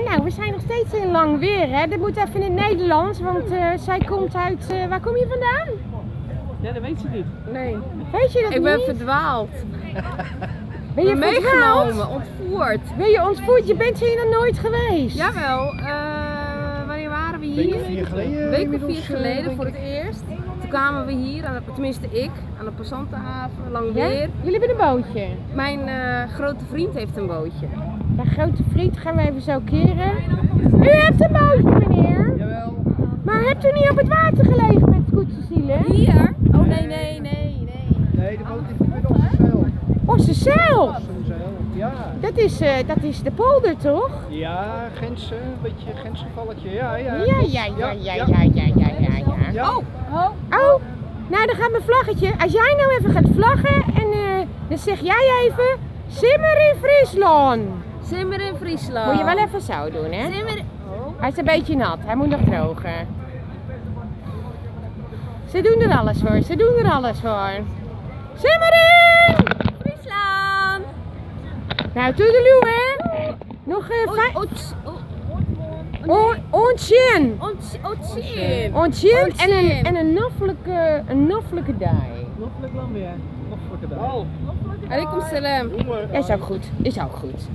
Nou, we zijn nog steeds in Langweer, hè. Dit moet even in het Nederlands, want zij komt uit... waar kom je vandaan? Ja, dat weet ze niet. Nee. Weet je dat Ik ben niet? verdwaald. Ben je meegenomen, verdwaald? ontvoerd. Ben je ontvoerd? Je bent hier nog nooit geweest? Jawel, wanneer waren we hier? Een week of 4 geleden. Een week of 4 inmiddels, geleden denk voor ik. het eerst. Toen kwamen we hier, tenminste ik, aan de Passantenhaven, Langweer. Ja? Jullie hebben een bootje. Mijn grote vriend heeft een bootje. Mijn grote vriend gaan we even zo keren. U hebt een bootje, meneer. Jawel. Maar hebt u niet op het water gelegen met scootserzielen? Hier? Oh nee. Nee, de boot is niet met onze zeil. Ossenzeil! Onze zeil, ja. Dat is de polder, toch? Ja, Gentse, een beetje Gentsgevalletje, ja. Ja. Ja. Oh, nou dan gaat mijn vlaggetje. Als jij nou even gaat vlaggen en dan zeg jij even Simmer in Friesland. Simmer in Friesland. Moet je wel even zo doen, hè? Simmer... Hij is een beetje nat, hij moet nog drogen. Ze doen er alles voor, ze doen er alles voor. Simmer in Friesland! Nou, toedeloe, hè? Nog ontjen. Ontjen en een noffelijke daai. Noffelijk lang weer. Noffelijke dag. Alaikum salam. Is ook goed, is ook goed.